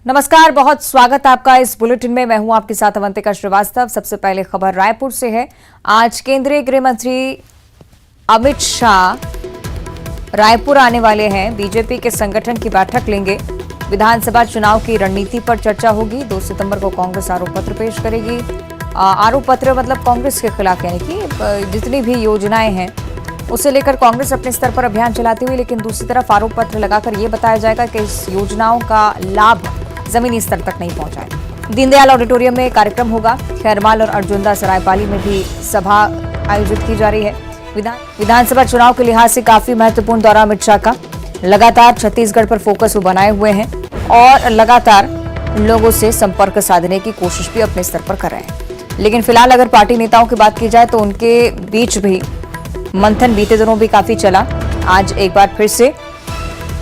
नमस्कार, बहुत स्वागत आपका इस बुलेटिन में। मैं हूं आपके साथ अवंतिका श्रीवास्तव। सबसे पहले खबर रायपुर से है। आज केंद्रीय गृह मंत्री अमित शाह रायपुर आने वाले हैं। बीजेपी के संगठन की बैठक लेंगे। विधानसभा चुनाव की रणनीति पर चर्चा होगी। 2 सितंबर को कांग्रेस आरोप पत्र पेश करेगी। आरोप पत्र मतलब कांग्रेस के खिलाफ, यानी कि जितनी भी योजनाएं हैं उसे लेकर कांग्रेस अपने स्तर पर अभियान चलाती हुई, लेकिन दूसरी तरफ आरोप पत्र लगाकर यह बताया जाएगा कि इस योजनाओं का लाभ जमीनी स्तर तक नहीं पहुंचा है। दीनदयाल ऑडिटोरियम में कार्यक्रम होगा। खैरमाल और अर्जुंदा सरायपाली में भी सभा आयोजित की जा रही है। विधानसभा चुनाव के लिहाज से काफी महत्वपूर्ण दौरा अमित शाह का। लगातार छत्तीसगढ़ पर फोकस वो बनाए हुए हैं और लगातार लोगों से संपर्क साधने की कोशिश भी अपने स्तर पर कर रहे हैं। लेकिन फिलहाल अगर पार्टी नेताओं की बात की जाए तो उनके बीच भी मंथन बीते दिनों भी काफी चला। आज एक बार फिर से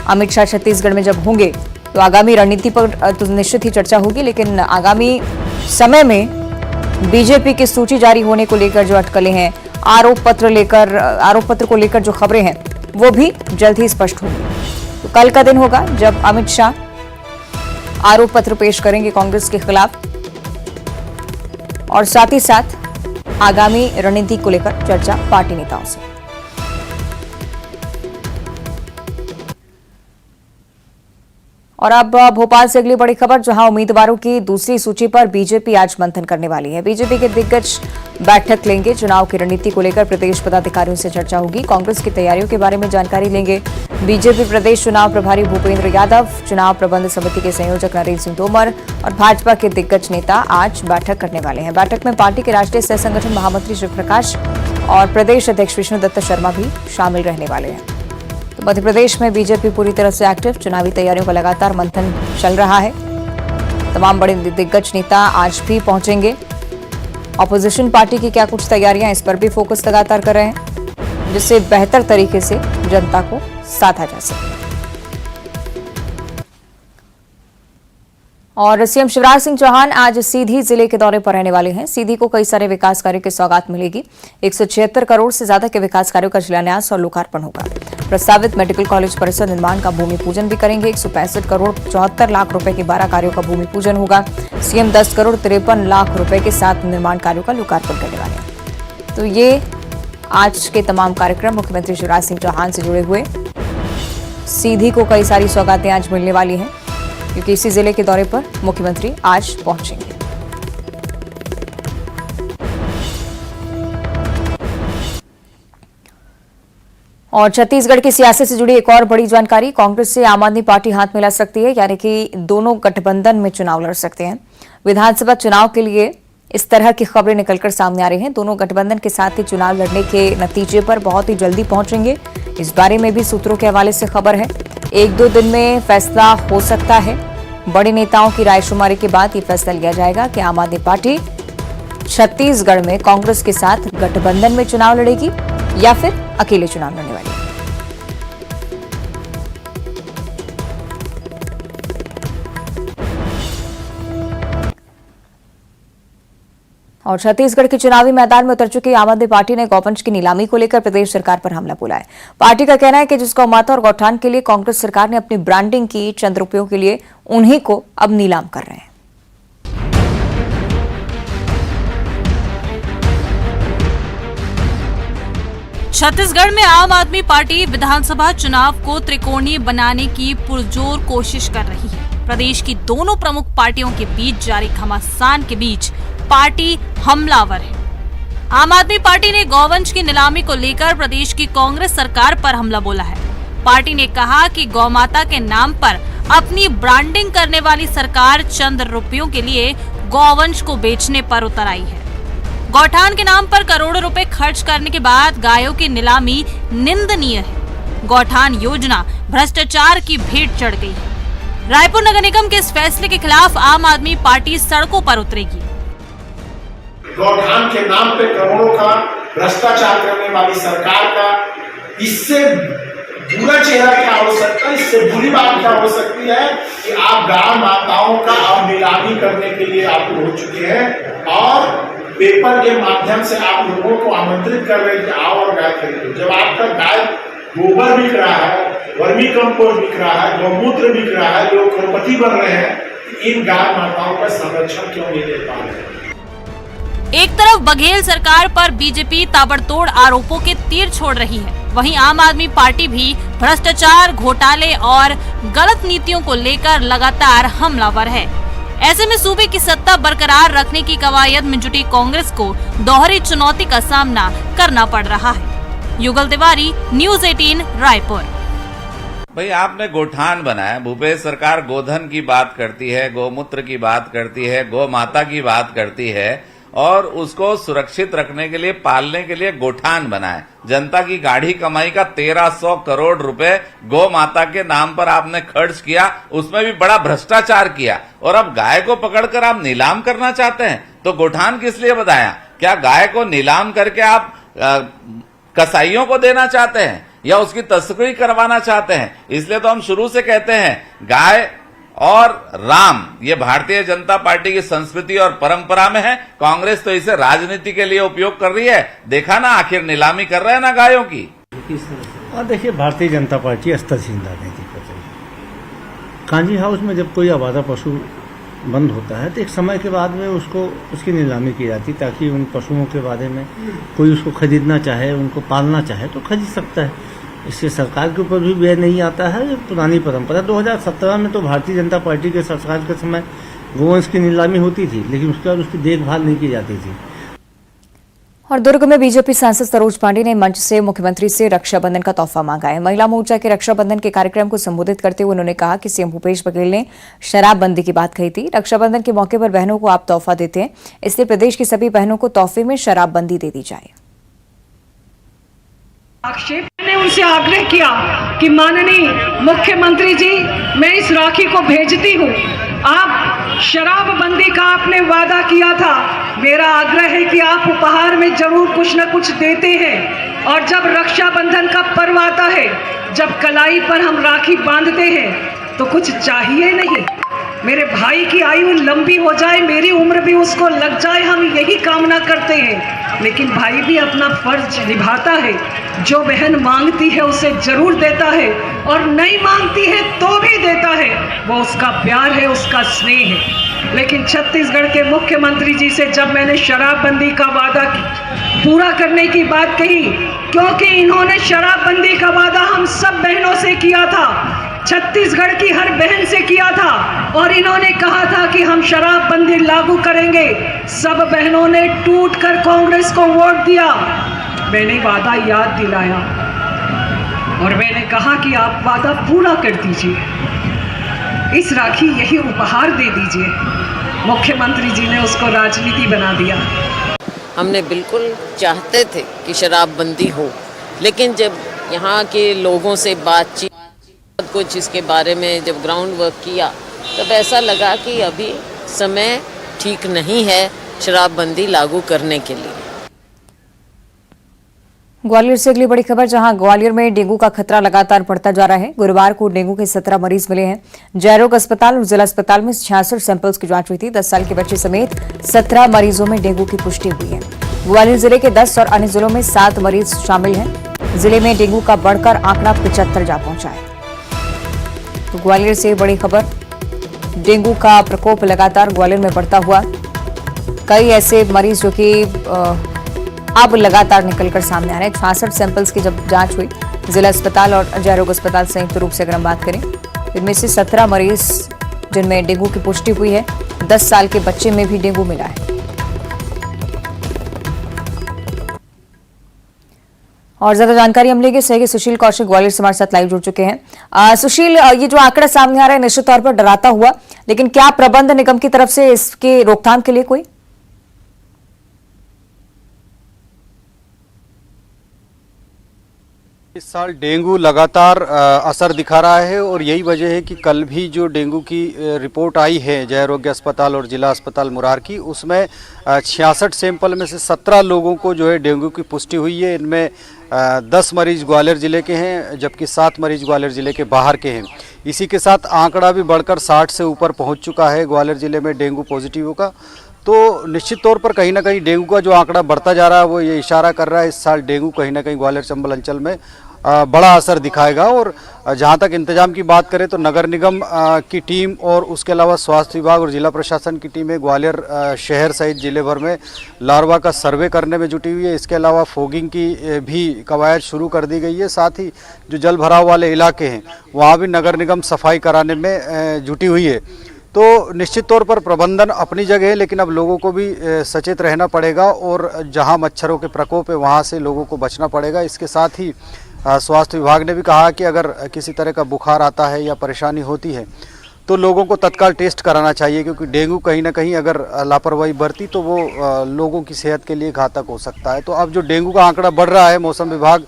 अमित शाह छत्तीसगढ़ में जब होंगे तो आगामी रणनीति पर तो निश्चित ही चर्चा होगी, लेकिन आगामी समय में बीजेपी की सूची जारी होने को लेकर जो अटकलें हैं, आरोप पत्र को लेकर जो खबरें हैं, वो भी जल्द ही स्पष्ट होंगी। तो कल का दिन होगा जब अमित शाह आरोप पत्र पेश करेंगे कांग्रेस के खिलाफ और साथ ही साथ आगामी रणनीति को लेकर चर्चा पार्टी नेताओं से। और अब भोपाल से अगली बड़ी खबर, जहां उम्मीदवारों की दूसरी सूची पर बीजेपी आज मंथन करने वाली है। बीजेपी के दिग्गज बैठक लेंगे। चुनाव की रणनीति को लेकर प्रदेश पदाधिकारियों से चर्चा होगी। कांग्रेस की तैयारियों के बारे में जानकारी लेंगे। बीजेपी प्रदेश चुनाव प्रभारी भूपेंद्र यादव, चुनाव प्रबंध समिति के संयोजक नरेंद्र सिंह तोमर और भाजपा के दिग्गज नेता आज बैठक करने वाले हैं। बैठक में पार्टी के राष्ट्रीय सह संगठन महामंत्री शिवप्रकाश और प्रदेश अध्यक्ष विष्णुदत्त शर्मा भी शामिल रहने वाले हैं। तो मध्य प्रदेश में बीजेपी पूरी तरह से एक्टिव। चुनावी तैयारियों का लगातार मंथन चल रहा है। तमाम बड़े दिग्गज नेता आज भी पहुंचेंगे। ऑपोजिशन पार्टी की क्या कुछ तैयारियां, इस पर भी फोकस लगातार कर रहे हैं, जिससे बेहतर तरीके से जनता को साधा जा सके। और सीएम शिवराज सिंह चौहान आज सीधी जिले के दौरे पर रहने वाले हैं। सीधी को कई सारे विकास कार्यों की सौगात मिलेगी। 176 करोड़ से ज्यादा के विकास कार्यों का शिलान्यास और लोकार्पण होगा। प्रस्तावित मेडिकल कॉलेज परिसर निर्माण का भूमि पूजन भी करेंगे। 165 करोड़ 74 लाख रुपए के 12 कार्यों का भूमि पूजन होगा। सीएम 10 करोड़ 53 लाख रुपए के 7 निर्माण कार्यों का लोकार्पण करने वाले हैं। तो ये आज के तमाम कार्यक्रम मुख्यमंत्री शिवराज सिंह चौहान से जुड़े हुए। सीधी को कई सारी सौगातें आज मिलने वाली हैं, क्योंकि इसी जिले के दौरे पर मुख्यमंत्री आज पहुंचेंगे। और छत्तीसगढ़ की सियासत से जुड़ी एक और बड़ी जानकारी, कांग्रेस से आम आदमी पार्टी हाथ मिला सकती है, यानी कि दोनों गठबंधन में चुनाव लड़ सकते हैं। विधानसभा चुनाव के लिए इस तरह की खबरें निकलकर सामने आ रही हैं। दोनों गठबंधन के साथ ही चुनाव लड़ने के नतीजे पर बहुत ही जल्दी पहुंचेंगे। इस बारे में भी सूत्रों के हवाले से खबर है। 1-2 दिन में फैसला हो सकता है। बड़े नेताओं की रायशुमारी के बाद ये फैसला लिया जाएगा कि आम आदमी पार्टी छत्तीसगढ़ में कांग्रेस के साथ गठबंधन में चुनाव लड़ेगी या फिर अकेले चुनाव लड़ने वाली है। और छत्तीसगढ़ के चुनावी मैदान में उतर चुकी आम आदमी पार्टी ने गौवंश की नीलामी को लेकर प्रदेश सरकार पर हमला बोला है। पार्टी का कहना है कि जिस गौमाता और गौठान के लिए कांग्रेस सरकार ने अपनी ब्रांडिंग की, चंद रुपयों के लिए उन्हीं को अब नीलाम कर रहे हैं। छत्तीसगढ़ में आम आदमी पार्टी विधानसभा चुनाव को त्रिकोणीय बनाने की पुरजोर कोशिश कर रही है। प्रदेश की दोनों प्रमुख पार्टियों के बीच जारी घमासान के बीच पार्टी हमलावर है। आम आदमी पार्टी ने गौवंश की नीलामी को लेकर प्रदेश की कांग्रेस सरकार पर हमला बोला है। पार्टी ने कहा कि गौमाता के नाम पर अपनी ब्रांडिंग करने वाली सरकार चंद रुपयों के लिए गौवंश को बेचने पर उतर आई है। गौठान के नाम पर करोड़ों रुपए खर्च करने के बाद गायों की नीलामी निंदनीय है। गौठान योजना भ्रष्टाचार की भेंट चढ़ गई है। रायपुर नगर निगम के इस फैसले के खिलाफ आम आदमी पार्टी सड़कों पर उतरेगी। गौठान के नाम पे करोड़ों का भ्रष्टाचार करने वाली सरकार का इससे बुरा चेहरा क्या हो सकता है, इससे बुरी बात क्या हो सकती है कि आप गाय माताओं का अब नीलामी करने के लिए आप हो चुके हैं और पेपर के माध्यम से आप लोगों को आमंत्रित कर रहे हैं कि आओ और गाय खरीदो। जब आपका गाय गोबर बिक रहा है, वर्मी कंपोस्ट बिक रहा है, गौमूत्र बिक रहा है, लोग करोड़पति बन रहे हैं, इन गाय माताओं का संरक्षण क्यों नहीं दे पा रहे? एक तरफ बघेल सरकार पर बीजेपी ताबड़तोड़ आरोपों के तीर छोड़ रही है, वहीं आम आदमी पार्टी भी भ्रष्टाचार, घोटाले और गलत नीतियों को लेकर लगातार हमलावर है। ऐसे में सूबे की सत्ता बरकरार रखने की कवायद में जुटी कांग्रेस को दोहरी चुनौती का सामना करना पड़ रहा है। युगल तिवारी, न्यूज़ 18 रायपुर। भाई आपने गोठान बनाया, भूपेश सरकार गोधन की बात करती है, गौमूत्र की बात करती है, गौ माता की बात करती है और उसको सुरक्षित रखने के लिए, पालने के लिए गोठान बनाए। जनता की गाढ़ी कमाई का 1300 करोड़ रुपए गौ माता के नाम पर आपने खर्च किया, उसमें भी बड़ा भ्रष्टाचार किया और अब गाय को पकड़कर आप नीलाम करना चाहते हैं। तो गोठान किस लिए बताया? क्या गाय को नीलाम करके आप कसाईयों को देना चाहते हैं या उसकी तस्करी करवाना चाहते हैं? इसलिए तो हम शुरू से कहते हैं गाय और राम ये भारतीय जनता पार्टी की संस्कृति और परंपरा में है। कांग्रेस तो इसे राजनीति के लिए उपयोग कर रही है। देखा ना, आखिर नीलामी कर रहे हैं ना गायों की। और देखिए, भारतीय जनता पार्टी अस्तर-छीन राजनीति कर रही है। कांजी हाउस में जब कोई आवारा पशु बंद होता है तो एक समय के बाद में उसकी नीलामी की जाती ताकि उन पशुओं के बारे में कोई उसको खरीदना चाहे, उनको पालना चाहे तो खरीद सकता है। इससे सरकार के ऊपर भी व्यय नहीं आता है। ये पुरानी परंपरा 2017 में तो भारतीय जनता पार्टी के सरकार के समय गोवंश की नीलामी होती थी, लेकिन उसके बाद उसकी देखभाल नहीं की जाती थी। और दुर्ग में बीजेपी सांसद सरोज पांडे ने मंच से मुख्यमंत्री से रक्षाबंधन का तोहफा मांगा है। महिला मोर्चा के रक्षाबंधन के कार्यक्रम को संबोधित करते हुए उन्होंने कहा कि सीएम भूपेश बघेल ने शराबबंदी की बात कही थी। रक्षाबंधन के मौके पर बहनों को आप तोहफा देते हैं, इसलिए प्रदेश की सभी बहनों को तोहफे में शराबबंदी दे दी जाए। आक्षेप ने उनसे आग्रह किया कि माननीय मुख्यमंत्री जी, मैं इस राखी को भेजती हूँ, आप शराबबंदी का आपने वादा किया था, मेरा आग्रह है कि आप उपहार में जरूर कुछ न कुछ देते हैं। और जब रक्षाबंधन का पर्व आता है, जब कलाई पर हम राखी बांधते हैं तो कुछ चाहिए नहीं, मेरे भाई की आयु लंबी हो जाए, मेरी उम्र भी उसको लग जाए, हम यही कामना करते हैं। लेकिन भाई भी अपना फर्ज निभाता है, जो बहन मांगती है उसे जरूर देता है और नहीं मांगती है तो भी देता है, वो उसका प्यार है, उसका स्नेह है। लेकिन छत्तीसगढ़ के मुख्यमंत्री जी से जब मैंने शराबबंदी का वादा पूरा करने की बात कही, क्योंकि इन्होंने शराबबंदी का वादा हम सब बहनों से किया था, छत्तीसगढ़ की हर बहन से किया था और इन्होंने कहा था कि हम शराबबंदी लागू करेंगे। सब बहनों ने टूटकर कांग्रेस को वोट दिया। मैंने वादा याद दिलाया और मैंने कहा कि आप वादा पूरा कर दीजिए, इस राखी यही उपहार दे दीजिए। मुख्यमंत्री जी ने उसको राजनीति बना दिया। हमने बिल्कुल चाहते थे कि शराबबंदी हो, लेकिन जब यहाँ के लोगों से बातचीत कुछ इसके बारे में जब ग्राउंड वर्क किया, तब ऐसा लगा कि अभी समय ठीक नहीं है शराबबंदी लागू करने के लिए। ग्वालियर से अगली बड़ी खबर, जहां ग्वालियर में डेंगू का खतरा लगातार बढ़ता जा रहा है। गुरुवार को डेंगू के 17 मरीज मिले हैं। जयरोग अस्पताल और जिला अस्पताल में 66 सैंपल्स की जांच हुई थी। 10 साल के बच्चे समेत 17 मरीजों में डेंगू की पुष्टि हुई है। ग्वालियर जिले के 10 और अन्य जिलों में 7 मरीज शामिल हैं। जिले में डेंगू का बढ़कर आंकड़ा 75 जा पहुंचा है। तो ग्वालियर से बड़ी खबर, डेंगू का प्रकोप लगातार ग्वालियर में बढ़ता हुआ, कई ऐसे मरीज जो कि अब लगातार निकलकर सामने आ रहे हैं। 66 सैंपल्स की जब जांच हुई जिला अस्पताल और जयरोग अस्पताल संयुक्त रूप से अगर हम बात करें, इनमें से 17 मरीज जिनमें डेंगू की पुष्टि हुई है। 10 साल के बच्चे में भी डेंगू मिला है। और ज्यादा जानकारी हम लेंगे सहयोगी सुशील कौशिक ग्वालियर से हमारे साथ लाइव जुड़ चुके हैं। सुशील, ये जो आंकड़ा सामने आ रहा है निश्चित तौर पर डराता हुआ, लेकिन क्या प्रबंध निगम की तरफ से इसके रोकथाम के लिए कोई? इस साल डेंगू लगातार असर दिखा रहा है और यही वजह है कि कल भी जो डेंगू की रिपोर्ट आई है जयरोग्य अस्पताल और जिला अस्पताल मुरार की, उसमें 66 सैंपल में से 17 लोगों को जो है डेंगू की पुष्टि हुई है। इनमें 10 मरीज ग्वालियर ज़िले के हैं, जबकि 7 मरीज ग्वालियर ज़िले के बाहर के हैं। इसी के साथ आंकड़ा भी बढ़कर 60 से ऊपर पहुँच चुका है ग्वालियर ज़िले में डेंगू पॉजिटिव का। तो निश्चित तौर पर कहीं ना कहीं डेंगू का जो आंकड़ा बढ़ता जा रहा है वो ये इशारा कर रहा है इस साल डेंगू कहीं ना कहीं ग्वालियर चंबल अंचल में बड़ा असर दिखाएगा। और जहां तक इंतजाम की बात करें तो नगर निगम की टीम और उसके अलावा स्वास्थ्य विभाग और जिला प्रशासन की टीमें ग्वालियर शहर सहित जिले भर में लार्वा का सर्वे करने में जुटी हुई है। इसके अलावा फोगिंग की भी कवायद शुरू कर दी गई है। साथ ही जो जल भराव वाले इलाके हैं वहाँ भी नगर निगम सफाई कराने में जुटी हुई है। तो निश्चित तौर पर प्रबंधन अपनी जगह है, लेकिन अब लोगों को भी सचेत रहना पड़ेगा और जहां मच्छरों के प्रकोप है वहां से लोगों को बचना पड़ेगा। इसके साथ ही स्वास्थ्य विभाग ने भी कहा कि अगर किसी तरह का बुखार आता है या परेशानी होती है तो लोगों को तत्काल टेस्ट कराना चाहिए, क्योंकि डेंगू कहीं ना कहीं अगर लापरवाही बरती तो वो लोगों की सेहत के लिए घातक हो सकता है। तो अब जो डेंगू का आंकड़ा बढ़ रहा है, मौसम विभाग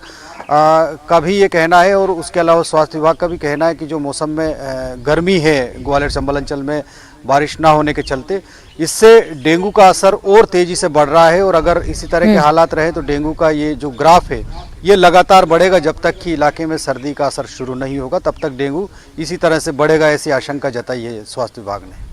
का भी ये कहना है और उसके अलावा स्वास्थ्य विभाग का भी कहना है कि जो मौसम में गर्मी है ग्वालियर चंबल अंचल में बारिश ना होने के चलते, इससे डेंगू का असर और तेजी से बढ़ रहा है। और अगर इसी तरह के हालात रहे तो डेंगू का ये जो ग्राफ है ये लगातार बढ़ेगा जब तक कि इलाके में सर्दी का असर शुरू नहीं होगा, तब तक डेंगू इसी तरह से बढ़ेगा, ऐसी आशंका जताई है स्वास्थ्य विभाग ने।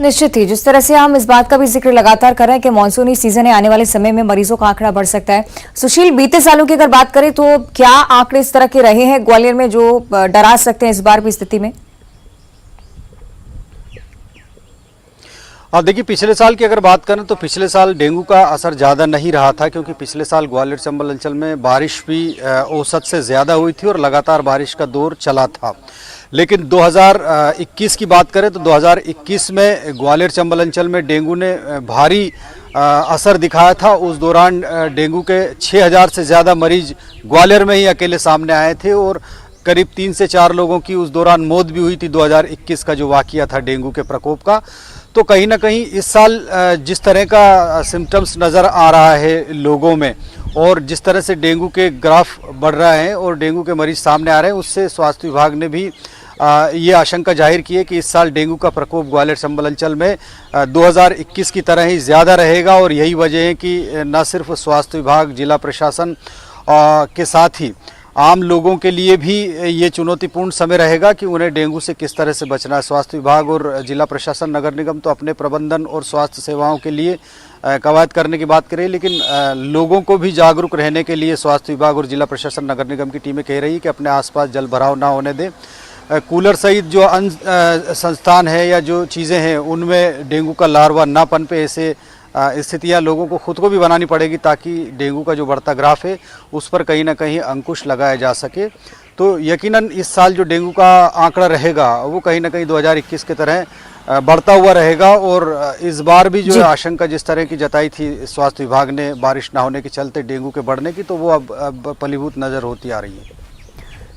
निश्चित ही जिस तरह से हम इस बात का भी जिक्र लगातार कर रहे हैं कि मानसूनी सीजन है, आने वाले समय में मरीजों का आंकड़ा बढ़ सकता है। सुशील, बीते सालों की अगर बात करें तो क्या आंकड़े इस तरह के रहे हैं ग्वालियर में जो डरा सकते हैं इस बार भी स्थिति में? अब देखिए, पिछले साल की अगर बात करें तो पिछले साल डेंगू का असर ज़्यादा नहीं रहा था, क्योंकि पिछले साल ग्वालियर चंबल अंचल में बारिश भी औसत से ज़्यादा हुई थी और लगातार बारिश का दौर चला था। लेकिन 2021 की बात करें तो 2021 में ग्वालियर चंबल अंचल में डेंगू ने भारी असर दिखाया था। उस दौरान डेंगू के 6000 से ज़्यादा मरीज ग्वालियर में ही अकेले सामने आए थे और करीब 3 से 4 लोगों की उस दौरान मौत भी हुई थी 2021 का जो वाकया था डेंगू के प्रकोप का। तो कहीं ना कहीं इस साल जिस तरह का सिम्टम्स नज़र आ रहा है लोगों में और जिस तरह से डेंगू के ग्राफ बढ़ रहे हैं और डेंगू के मरीज सामने आ रहे हैं, उससे स्वास्थ्य विभाग ने भी ये आशंका जाहिर की है कि इस साल डेंगू का प्रकोप ग्वालियर चंबल अंचल में 2021 की तरह ही ज़्यादा रहेगा। और यही वजह है कि न सिर्फ स्वास्थ्य विभाग, जिला प्रशासन के साथ ही आम लोगों के लिए भी ये चुनौतीपूर्ण समय रहेगा कि उन्हें डेंगू से किस तरह से बचना है। स्वास्थ्य विभाग और जिला प्रशासन, नगर निगम तो अपने प्रबंधन और स्वास्थ्य सेवाओं के लिए कवायद करने की बात करें, लेकिन लोगों को भी जागरूक रहने के लिए स्वास्थ्य विभाग और जिला प्रशासन, नगर निगम की टीमें कह रही है कि अपने आसपास जल भराव ना होने दें। कूलर सहित जो अन्य संस्थान है या जो चीज़ें हैं उनमें डेंगू का लार्वा ना पनपे, ऐसे स्थितियां लोगों को खुद को भी बनानी पड़ेगी ताकि डेंगू का जो बढ़ता ग्राफ है उस पर कहीं ना कहीं अंकुश लगाया जा सके। तो यकीनन इस साल जो डेंगू का आंकड़ा रहेगा वो कहीं ना कहीं 2021 की तरह बढ़ता हुआ रहेगा। और इस बार भी जो आशंका जिस तरह की जताई थी स्वास्थ्य विभाग ने बारिश ना होने के चलते डेंगू के बढ़ने की, तो वो अब फलीभूत नजर होती आ रही है।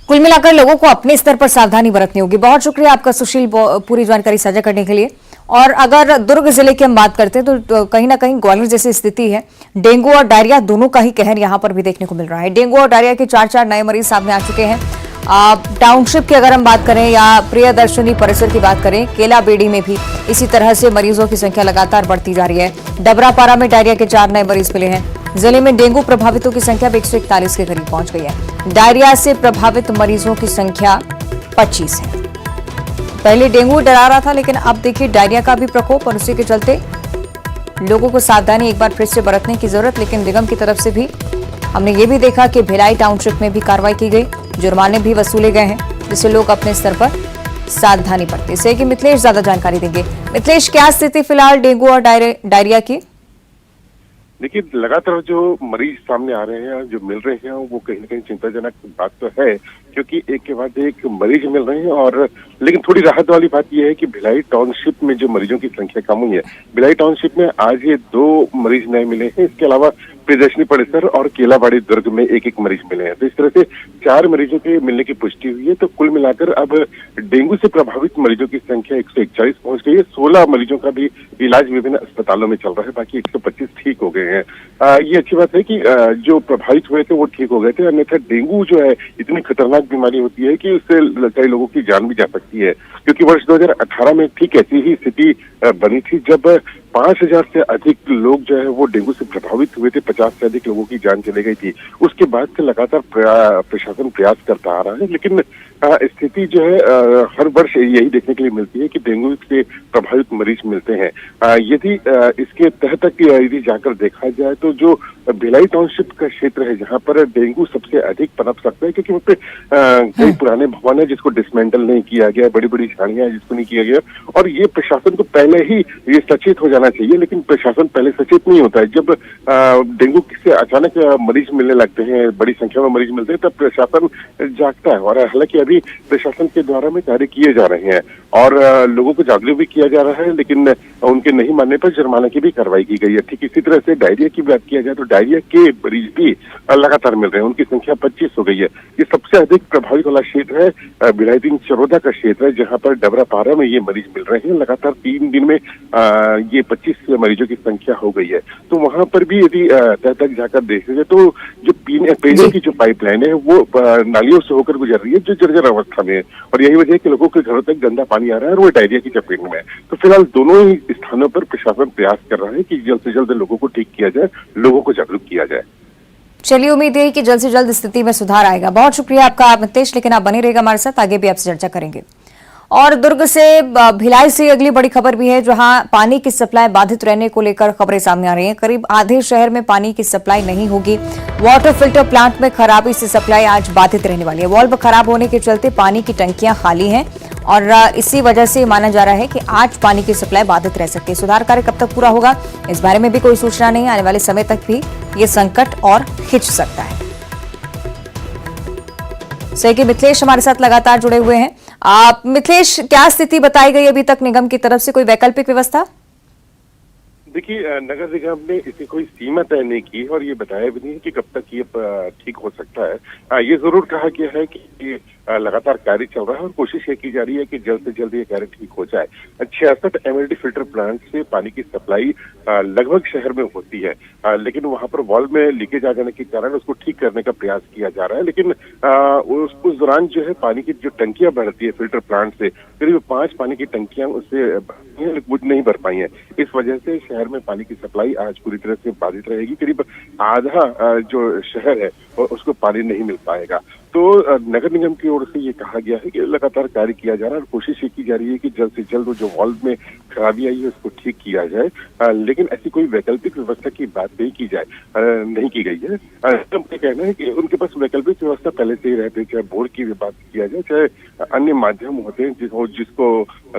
कुल मिलाकर लोगों को अपने स्तर पर सावधानी बरतनी होगी। बहुत शुक्रिया आपका सुशील, पूरी जानकारी साझा करने के लिए। और अगर दुर्ग जिले की हम बात करते हैं तो कहीं ना कहीं ग्वालियर जैसी स्थिति है, डेंगू और डायरिया दोनों का ही कहर यहां पर भी देखने को मिल रहा है। डेंगू और डायरिया के 4 नए मरीज सामने आ चुके हैं। टाउनशिप की अगर हम बात करें या प्रियदर्शनी परिसर की बात करें, केला बेड़ी में भी इसी तरह से मरीजों की संख्या लगातार बढ़ती जा रही है। डबरापारा में डायरिया के 4 नए मरीज मिले हैं। जिले में डेंगू प्रभावितों की संख्या 141 के करीब पहुंच गई है। डायरिया से प्रभावित मरीजों की संख्या 25 है। पहले डेंगू डरा रहा था, लेकिन अब देखिए डायरिया का भी प्रकोप और उसी के चलते लोगों को सावधानी एक बार फिर से बरतने की जरूरत। लेकिन निगम की तरफ से भी हमने ये भी देखा कि भिलाई टाउनशिप में भी कार्रवाई की गई, जुर्माने भी वसूले गए हैं, जिससे लोग अपने स्तर पर सावधानी बरतें। इससे कि मिथिलेश ज्यादा जानकारी देंगे। मिथिलेश, क्या स्थिति फिलहाल डेंगू और डायरिया की? देखिए, लगातार जो मरीज सामने आ रहे हैं, जो मिल रहे हैं, वो कहीं ना कहीं चिंताजनक बात तो है, क्योंकि एक के बाद एक मरीज मिल रहे हैं। और लेकिन थोड़ी राहत वाली बात यह है कि भिलाई टाउनशिप में जो मरीजों की संख्या कम हुई है। भिलाई टाउनशिप में आज ये 2 मरीज नए मिले हैं। इसके अलावा प्रियदर्शनी परिसर और केलाबाड़ी दुर्ग में 1-1 मरीज मिले हैं। तो इस तरह से 4 मरीजों के मिलने की पुष्टि हुई है। तो कुल मिलाकर अब डेंगू से प्रभावित मरीजों की संख्या 141 पहुंच गई है। 16 मरीजों का भी इलाज विभिन्न अस्पतालों में चल रहा है, बाकी 125 ठीक हो गए हैं। ये अच्छी बात है कि जो प्रभावित हुए थे वो ठीक हो गए थे। अन्यथा डेंगू जो है इतनी खतरनाक बीमारी होती है कि उससे कई लोगों की जान भी जा सकती है, क्योंकि वर्ष 2018 में ठीक ऐसी ही स्थिति बनी थी जब 5000 से अधिक लोग जो है वो डेंगू से प्रभावित हुए थे। 50 से अधिक लोगों की जान चली गई थी। उसके बाद से लगातार प्रशासन प्रयास करता आ रहा है, लेकिन स्थिति जो है हर वर्ष यही देखने के लिए मिलती है कि डेंगू से प्रभावित मरीज मिलते हैं। यदि इसके तह तक यदि जाकर देखा जाए तो जो भिलाई टाउनशिप का क्षेत्र है जहां पर डेंगू सबसे अधिक पनप सकता है, क्योंकि वहाँ पे कई पुराने भवन है जिसको डिसमेंटल नहीं किया गया, बड़ी बड़ी झाड़ियां जिसको नहीं किया गया, और ये प्रशासन को पहले ही ये सचेत हो जाना चाहिए, लेकिन प्रशासन पहले सचेत नहीं होता है। जब डेंगू से अचानक मरीज मिलने लगते हैं, बड़ी संख्या में मरीज मिलते हैं, तब प्रशासन जागता है। और हालांकि अभी प्रशासन के द्वारा में कार्य किए जा रहे हैं और लोगों को जागरूक भी किया जा रहा है, लेकिन उनके नहीं मानने पर जुर्माना की भी कार्रवाई की गई है। ठीक इसी तरह से डायरिया की बात किया जाए तो डायरिया के मरीज भी लगातार मिल रहे हैं, उनकी संख्या 25 हो गई है। ये सबसे अधिक प्रभावित वाला क्षेत्र है भिलाई चरोदा का क्षेत्र है, जहां पर डबरापारा में ये मरीज मिल रहे हैं। लगातार 3 दिन में ये 25 मरीजों की संख्या हो गई है। तो वहां पर भी यदि तह तक जाकर देखेंगे तो जो पेयजल की जो पाइपलाइन है वो नालियों से होकर गुजर रही है, जो जर्जर अवस्था में है, और यही वजह है कि लोगों के घरों तक गंदा पानी आ रहा है और वो डायरिया की चपेट में है। तो फिलहाल दोनों ही स्थानों पर प्रशासन प्रयास कर रहा है कि जल्द से जल्द लोगों को ठीक किया जाए, लोगों को जागरूक किया जाए। चलिए, उम्मीद है कि जल्द से जल्द स्थिति में सुधार आएगा। बहुत शुक्रिया आपका मितेश, लेकिन आप बने रहेगा हमारे साथ, आगे भी आपसे चर्चा करेंगे। और दुर्ग से भिलाई से अगली बड़ी खबर भी है, जहां पानी की सप्लाई बाधित रहने को लेकर खबरें सामने आ रही हैं। करीब आधे शहर में पानी की सप्लाई नहीं होगी। वाटर फिल्टर प्लांट में खराबी से सप्लाई आज बाधित रहने वाली है। वाल्व खराब होने के चलते पानी की टंकियां खाली हैं और इसी वजह से माना जा रहा है कि आज पानी की सप्लाई बाधित रह सकती है। सुधार कार्य कब तक पूरा होगा, इस बारे में भी कोई सूचना नहीं। आने वाले समय तक भी ये संकट और खिंच सकता है। सहयोगी मिथिलेश हमारे साथ लगातार जुड़े हुए हैं। मिथिलेश, क्या स्थिति बताई गई अभी तक निगम की तरफ से, कोई वैकल्पिक व्यवस्था? देखिए, नगर निगम ने इसे कोई सीमा तय नहीं की और ये बताया भी नहीं है कि कब तक ये ठीक हो सकता है। ये जरूर कहा गया है कि लगातार कार्य चल रहा है और कोशिश ये की जा रही है कि जल्द से जल्द ये कार्य ठीक हो जाए। 66 MLD फिल्टर प्लांट से पानी की सप्लाई लगभग शहर में होती है, लेकिन वहां पर वॉल में लीकेज आ जाने के कारण उसको ठीक करने का प्रयास किया जा रहा है। लेकिन उस दौरान जो है पानी की जो टंकियां बढ़ती है फिल्टर प्लांट से, करीब 5 पानी की टंकियां उससे नहीं भर पाई है। इस वजह से शहर में पानी की सप्लाई आज पूरी तरह से बाधित रहेगी। करीब आधा जो शहर है उसको पानी नहीं मिल पाएगा। तो नगर निगम की ओर से ये कहा गया है कि लगातार कार्य किया जा रहा है और कोशिश ये की जा रही है कि जल्द से जल्द जो वाल्व में खराबी आई है उसको ठीक किया जाए, लेकिन ऐसी कोई वैकल्पिक व्यवस्था की बात नहीं की गई है। उनका कहना है कि उनके पास वैकल्पिक व्यवस्था पहले से ही रहती है, चाहे बोर्ड की बात किया जाए, चाहे अन्य माध्यम होते हैं जिसको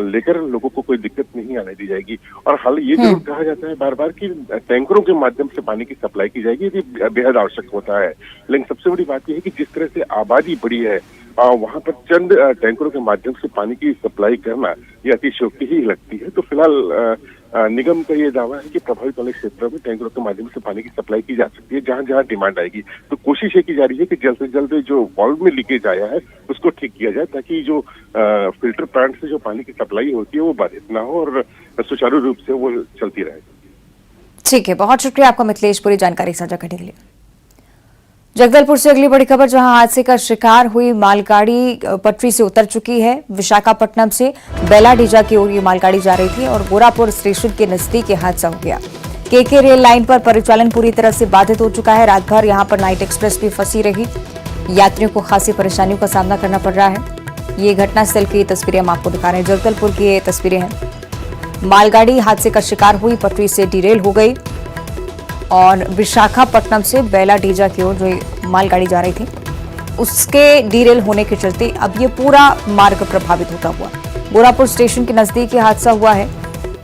लेकर लोगों को कोई दिक्कत नहीं आने दी जाएगी। और हाल ये जरूर कहा जाता है बार बार कि टैंकरों के माध्यम से पानी की सप्लाई की जाएगी, ये बेहद आवश्यक होता है। लेकिन सबसे बड़ी बात यह है कि जिस तरह से आबादी बढ़ी है वहां पर चंद टैंकरों के माध्यम से पानी की सप्लाई करना ये अतिशयोक्ति ही लगती है। तो फिलहाल निगम का ये दावा है कि प्रभावित वाले क्षेत्रों में टैंकरों के माध्यम से पानी की सप्लाई की जा सकती है, जहां जहां डिमांड आएगी। तो कोशिश ये की जा रही है कि जल्द से जल्द जो वाल्व में लीकेज आया है उसको ठीक किया जाए, ताकि जो फिल्टर प्लांट से जो पानी की सप्लाई होती है वो बाधित ना हो और सुचारू रूप से वो चलती रहे। ठीक है, बहुत शुक्रिया आपका मिथिलेश, पूरी जानकारी साझा करने के लिए। जगदलपुर से अगली बड़ी खबर, जहां हादसे का शिकार हुई मालगाड़ी पटरी से उतर चुकी है। विशाखापट्टनम से बेलाडीजा की ओर ये मालगाड़ी जा रही थी और गोरापुर स्टेशन के नजदीक ये हादसा हो गया। केके रेल लाइन पर परिचालन पूरी तरह से बाधित हो चुका है। रात भर यहां पर नाइट एक्सप्रेस भी फंसी रही। यात्रियों को खासी परेशानियों का सामना करना पड़ रहा है। ये घटनास्थल की तस्वीरें हम आपको दिखा रहे हैं। जगदलपुर की ये तस्वीरें हैं। मालगाड़ी हादसे का शिकार हुई, पटरी से डिरेल हो गई और विशाखापट्टनम से बेलाडीजा की ओर जो मालगाड़ी जा रही थी उसके डिरेल होने के चलते अब ये पूरा मार्ग प्रभावित होता हुआ गोरापुर स्टेशन के नजदीक ये हादसा हुआ है।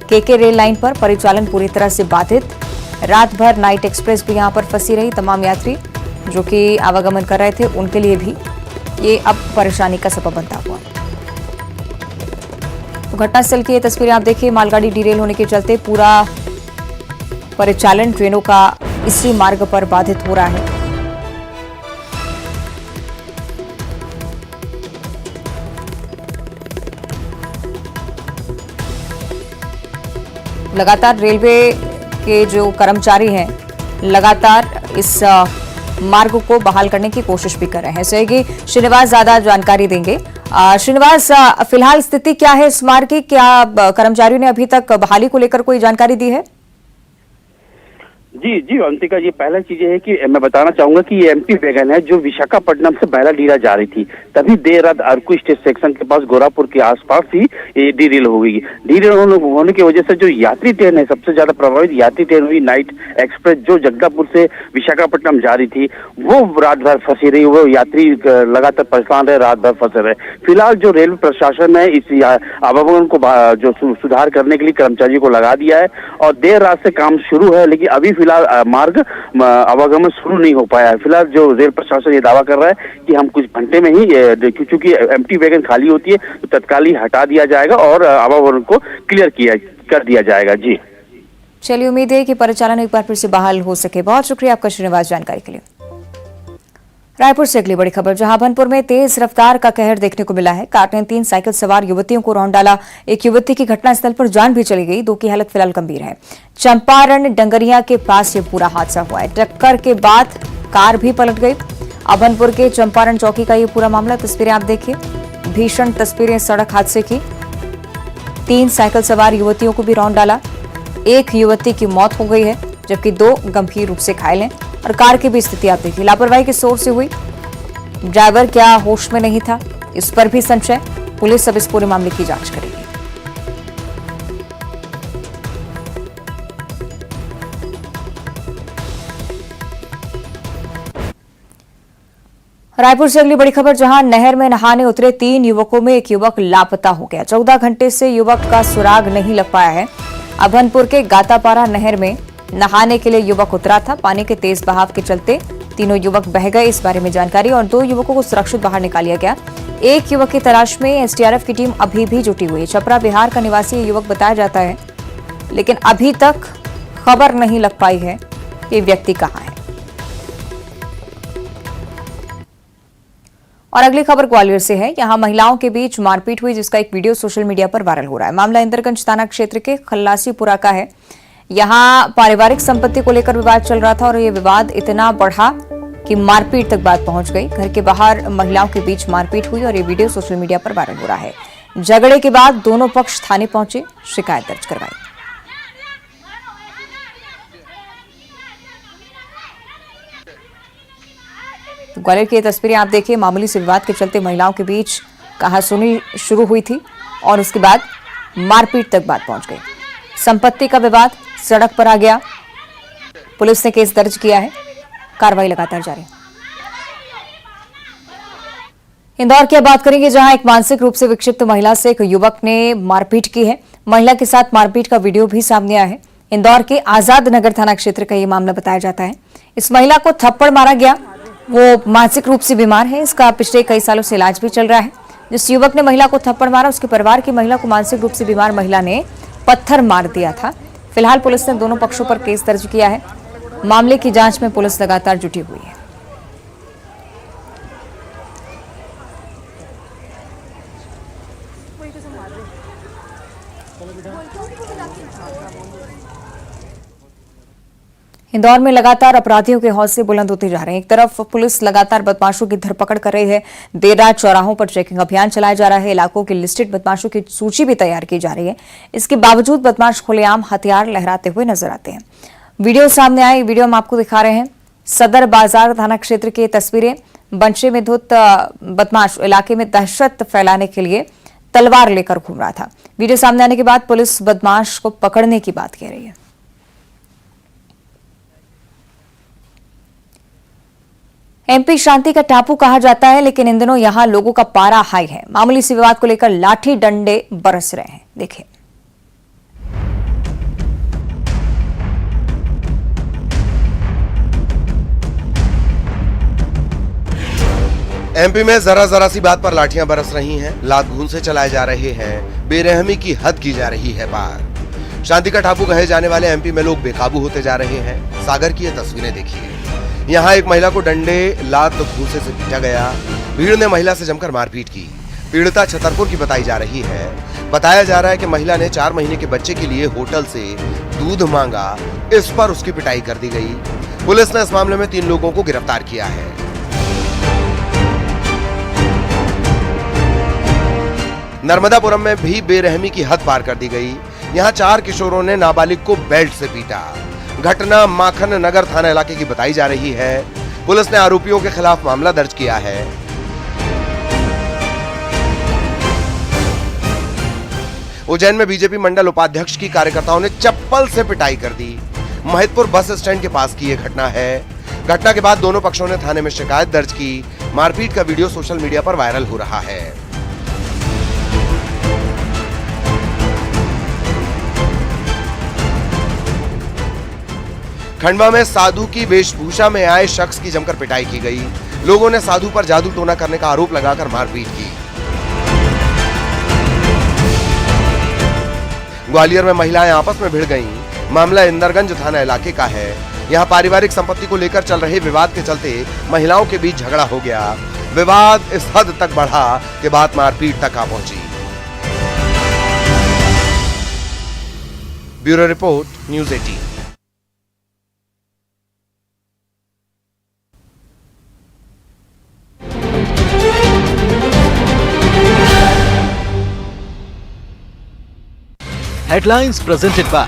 केके रेल लाइन पर परिचालन पूरी तरह से बाधित। रात भर नाइट एक्सप्रेस भी यहां पर फंसी रही। तमाम यात्री जो कि आवागमन कर रहे थे उनके लिए भी ये अब परेशानी का सबब बनता हुआ। तो घटनास्थल की ये तस्वीरें आप देखिए। मालगाड़ी डिरेल होने के चलते पूरा परिचालन ट्रेनों का इसी मार्ग पर बाधित हो रहा है। लगातार रेलवे के जो कर्मचारी हैं लगातार इस मार्ग को बहाल करने की कोशिश भी कर रहे हैं। सहयोगी श्रीनिवास ज्यादा जानकारी देंगे। श्रीनिवास, फिलहाल स्थिति क्या है इस मार्ग की? क्या कर्मचारियों ने अभी तक बहाली को लेकर कोई जानकारी दी है? जी जी अंतिका जी, पहला चीज है कि मैं बताना चाहूंगा कि ये एमपी वैगन है जो विशाखापट्टनम से बैलाडीला जा रही थी। तभी देर रात अरकू स्टेट सेक्शन के पास गोरापुर के आसपास ही ये डीरेल हो गई। डीरेल होने की वजह से जो यात्री ट्रेन है, सबसे ज्यादा प्रभावित यात्री ट्रेन हुई नाइट एक्सप्रेस, जो जगदापुर से विशाखापट्टनम जा रही थी। वो रात भर फंसी रही, वो यात्री लगातार परेशान रहे, रात भर फंसे रहे। फिलहाल जो रेलवे प्रशासन है इस आवागमन को जो सुधार करने के लिए कर्मचारियों को लगा दिया है और देर रात से काम शुरू है, लेकिन अभी फिलहाल मार्ग आवागमन शुरू नहीं हो पाया है। फिलहाल जो रेल प्रशासन ये दावा कर रहा है कि हम कुछ घंटे में ही, क्योंकि एम्प्टी वैगन खाली होती है तो तत्काल ही हटा दिया जाएगा और आवागमन को क्लियर कर दिया जाएगा। जी चलिए, उम्मीद है कि परिचालन एक बार फिर से बहाल हो सके। बहुत शुक्रिया आपका श्रीनिवास जानकारी के लिए। रायपुर से अगली बड़ी खबर, जहां भनपुर में तेज रफ्तार का कहर देखने को मिला है। कार ने 3 साइकिल सवार युवतियों को रौंद डाला। एक युवती की घटनास्थल पर जान भी चली गई, 2 की हालत फिलहाल गंभीर है। चंपारण डंगरिया के पास ये पूरा हादसा हुआ है। टक्कर के बाद कार भी पलट गई। अभनपुर के चंपारण चौकी का ये पूरा मामला। तस्वीरें आप देखिए, भीषण तस्वीरें सड़क हादसे की। 3 साइकिल सवार युवतियों को भी रौंद डाला। एक युवती की मौत हो गई है जबकि 2 गंभीर रूप से घायल हैं और कार की भी स्थिति आप देखिए। लापरवाही किस सोच से हुई, ड्राइवर क्या होश में नहीं था, इस पर भी संशय। पुलिस अब इस पूरे मामले की जांच करेगी। रायपुर से अगली बड़ी खबर, जहां नहर में नहाने उतरे 3 युवकों में एक युवक लापता हो गया। 14 घंटे से युवक का सुराग नहीं लग पाया है। अभनपुर के गातापारा नहर में नहाने के लिए युवक उतरा था। पानी के तेज बहाव के चलते तीनों युवक बह गए, इस बारे में जानकारी, और 2 युवकों को सुरक्षित बाहर निकाल लिया गया। एक युवक की तलाश में एसडीआरएफ की टीम अभी भी जुटी हुई है। छपरा बिहार का निवासी ये युवक बताया जाता है, लेकिन अभी तक खबर नहीं लग पाई है कि व्यक्ति कहां है। और अगली खबर ग्वालियर से है। यहां महिलाओं के बीच मारपीट हुई, जिसका एक वीडियो सोशल मीडिया पर वायरल हो रहा है। मामला इंदरगंज थाना क्षेत्र के खल्लासीपुरा का है। यहां पारिवारिक संपत्ति को लेकर विवाद चल रहा था और ये विवाद इतना बढ़ा कि मारपीट तक बात पहुंच गई। घर के बाहर महिलाओं के बीच मारपीट हुई और ये वीडियो सोशल मीडिया पर वायरल हो रहा है। झगड़े के बाद दोनों पक्ष थाने पहुंचे, शिकायत दर्ज करवाई। ग्वालियर की तस्वीरें आप देखिए। मामूली से विवाद के चलते महिलाओं के बीच कहासुनी शुरू हुई थी और उसके बाद मारपीट तक बात पहुंच गई। संपत्ति का विवाद सड़क पर आ गया। पुलिस ने केस दर्ज किया है, कार्रवाई लगातार जारी। इंदौर की बात करेंगे, जहां एक मानसिक रूप से विक्षिप्त महिला से एक युवक ने मारपीट की है। महिला के साथ मारपीट का वीडियो भी सामने आया है। इंदौर के आजाद नगर थाना क्षेत्र का यह मामला बताया जाता है। इस महिला को थप्पड़ मारा गया। वो मानसिक रूप से बीमार है। इसका पिछले कई सालों से इलाज भी चल रहा है। जिस युवक ने महिला को थप्पड़ मारा, उसके परिवार की महिला को मानसिक रूप से बीमार महिला ने पत्थर मार दिया था। फिलहाल पुलिस ने दोनों पक्षों पर केस दर्ज किया है। मामले की जांच में पुलिस लगातार जुटी हुई है। इंदौर में लगातार अपराधियों के हौसले बुलंद होते जा रहे हैं। एक तरफ पुलिस लगातार बदमाशों की धरपकड़ कर रही है। देर रात चौराहों पर चेकिंग अभियान चलाया जा रहा है। इलाकों की लिस्टेड बदमाशों की सूची भी तैयार की जा रही है। इसके बावजूद बदमाश खुलेआम हथियार लहराते हुए नजर आते हैं। वीडियो सामने आए, वीडियो हम आपको दिखा रहे हैं। सदर बाजार थाना क्षेत्र की तस्वीरें। बंशे में धुत बदमाश इलाके में दहशत फैलाने के लिए तलवार लेकर घूम रहा था। वीडियो सामने आने के बाद पुलिस बदमाश को पकड़ने की बात कह रही है। एमपी शांति का टापू कहा जाता है, लेकिन इन दिनों यहां लोगों का पारा हाई है। मामूली से विवाद को लेकर लाठी डंडे बरस रहे हैं। देखिए, एमपी में जरा जरा सी बात पर लाठियां बरस रही हैं, लात घूंसे चलाए जा रहे हैं, बेरहमी की हद की जा रही है पार। शांति का टापू कहे जाने वाले एमपी में लोग बेकाबू होते जा रहे हैं। सागर की ये तस्वीरें देखिए। यहाँ एक महिला को डंडे लात घूंसे से पीटा गया। भीड़ ने महिला से जमकर मारपीट की। पीड़िता छतरपुर की बताई जा रही है। बताया जा रहा है कि महिला ने 4 महीने के बच्चे के लिए होटल से दूध मांगा, इस पर उसकी पिटाई कर दी गई। पुलिस ने इस मामले में 3 लोगों को गिरफ्तार किया है। नर्मदापुरम में भी बेरहमी की हद पार कर दी गई। यहाँ 4 किशोरों ने नाबालिग को बेल्ट से पीटा। घटना माखन नगर थाना इलाके की बताई जा रही है। पुलिस ने आरोपियों के खिलाफ मामला दर्ज किया है। उज्जैन में बीजेपी मंडल उपाध्यक्ष की कार्यकर्ताओं ने चप्पल से पिटाई कर दी। महिदपुर बस स्टैंड के पास की यह घटना है। घटना के बाद दोनों पक्षों ने थाने में शिकायत दर्ज की। मारपीट का वीडियो सोशल मीडिया पर वायरल हो रहा है। खंडवा में साधु की वेशभूषा में आए शख्स की जमकर पिटाई की गई। लोगों ने साधु पर जादू टोना करने का आरोप लगाकर मारपीट की। ग्वालियर में महिलाएं आपस में भिड़ गईं। मामला इंदरगंज थाना इलाके का है। यहां पारिवारिक संपत्ति को लेकर चल रहे विवाद के चलते महिलाओं के बीच झगड़ा हो गया। विवाद इस हद तक बढ़ा कि बात मारपीट तक आ पहुंची। Bureau report, news 18। Headlines presented by